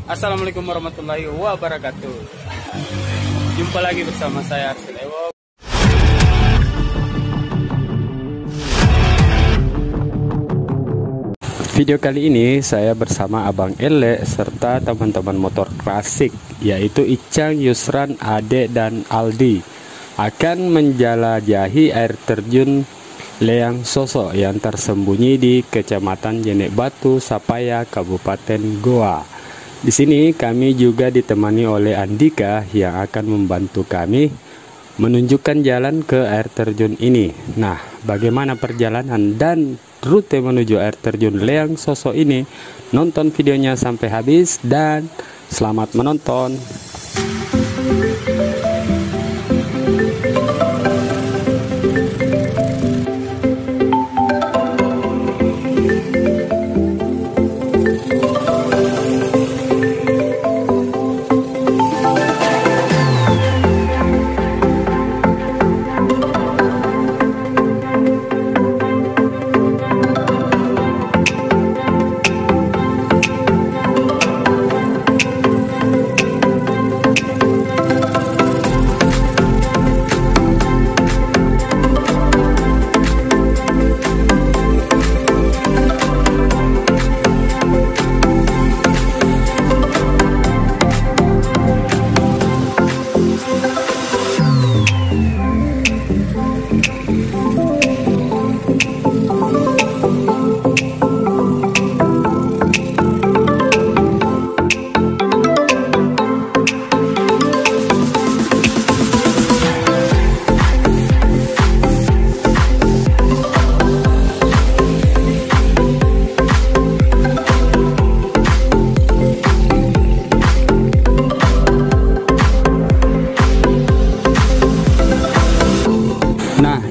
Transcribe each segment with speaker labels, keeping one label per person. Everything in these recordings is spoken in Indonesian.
Speaker 1: Assalamualaikum warahmatullahi wabarakatuh. Jumpa lagi bersama saya Arsil Ewo. Video kali ini saya bersama Abang Ele serta teman-teman motor klasik, yaitu Icang, Yusran, Ade, dan Aldi, akan menjelajahi air terjun Leang Soso yang tersembunyi di Kecamatan Jenek Batu, Sapaya, Kabupaten Goa. Di sini kami juga ditemani oleh Andika yang akan membantu kami menunjukkan jalan ke air terjun ini. Nah, bagaimana perjalanan dan rute menuju air terjun Leang Soso ini? Nonton videonya sampai habis dan selamat menonton.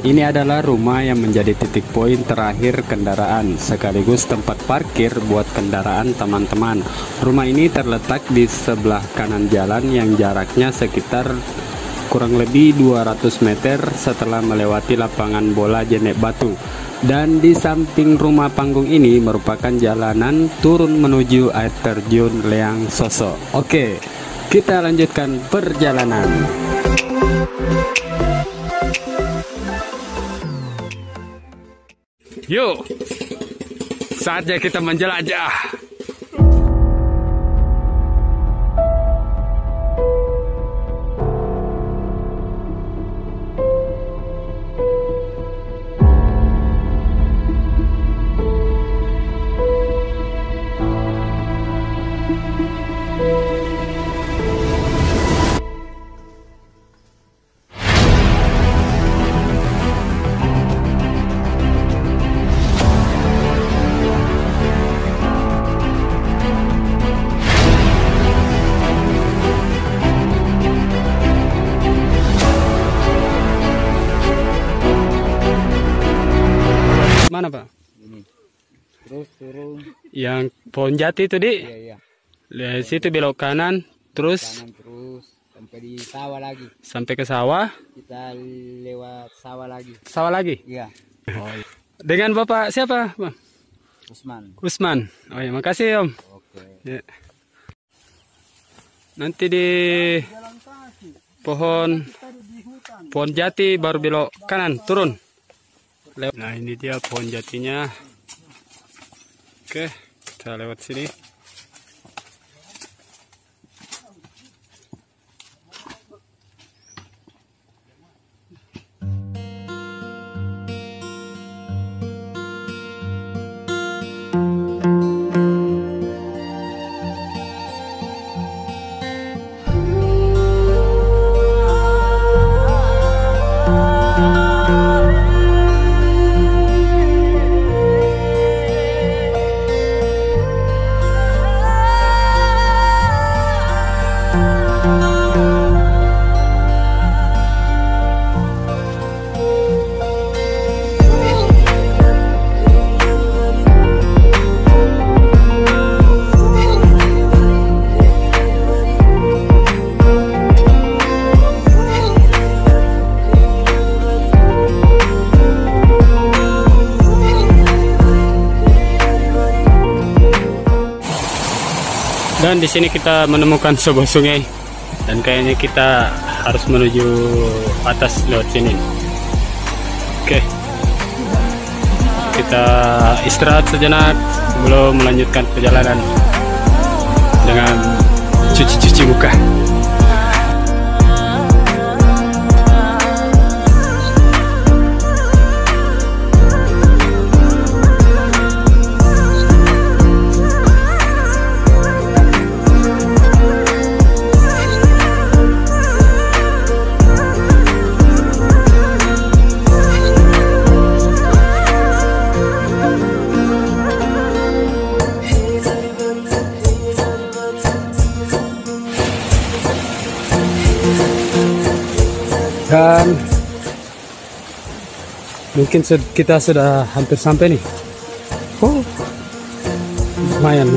Speaker 1: Ini adalah rumah yang menjadi titik poin terakhir kendaraan, sekaligus tempat parkir buat kendaraan teman-teman. Rumah ini terletak di sebelah kanan jalan yang jaraknya sekitar kurang lebih 200 meter setelah melewati lapangan bola Jenek Batu. Dan di samping rumah panggung ini merupakan jalanan turun menuju air terjun Leang Soso. Oke, kita lanjutkan perjalanan. Yuk, saatnya kita menjelajah. Mana Pak?
Speaker 2: Ini. Terus turun.
Speaker 1: Yang pohon jati itu di?
Speaker 2: Iya.
Speaker 1: Dari situ belok kanan, terus?
Speaker 2: Kanan terus sampai di sawah lagi.
Speaker 1: Sampai ke sawah?
Speaker 2: Kita lewat sawah lagi.
Speaker 1: Sawah lagi?
Speaker 2: Iya.
Speaker 1: Oh. Dengan Bapak siapa, Bang?
Speaker 2: Usman.
Speaker 1: Usman. Oh ya, makasih Om.
Speaker 2: Oke.
Speaker 1: Ya. Nanti di pohon jati baru belok kanan, turun. Nah, ini dia pohon jatinya. Oke, kita lewat sini. Dan di sini kita menemukan sebuah sungai, dan kayaknya kita harus menuju atas lewat sini. Oke, kita istirahat sejenak sebelum melanjutkan perjalanan dengan cuci-cuci muka. Dan mungkin kita sudah hampir sampai nih. Oh, lumayan.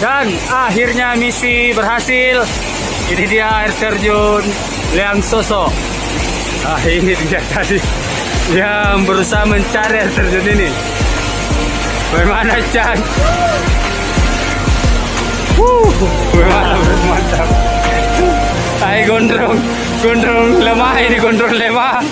Speaker 1: Dan akhirnya misi berhasil. Ini dia air terjun Liang Soso. Ini dia tadi yang berusaha mencari air terjun ini. Bagaimana, Chan? Bagaimana, mantap. Hai gondrong lemah ini, gondrong lemah.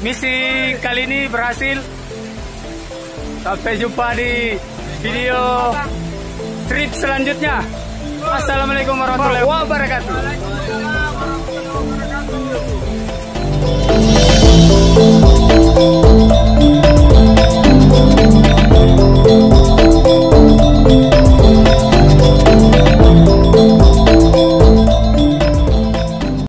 Speaker 1: Misi kali ini berhasil. Sampai jumpa di video trip selanjutnya. Assalamualaikum warahmatullahi wabarakatuh.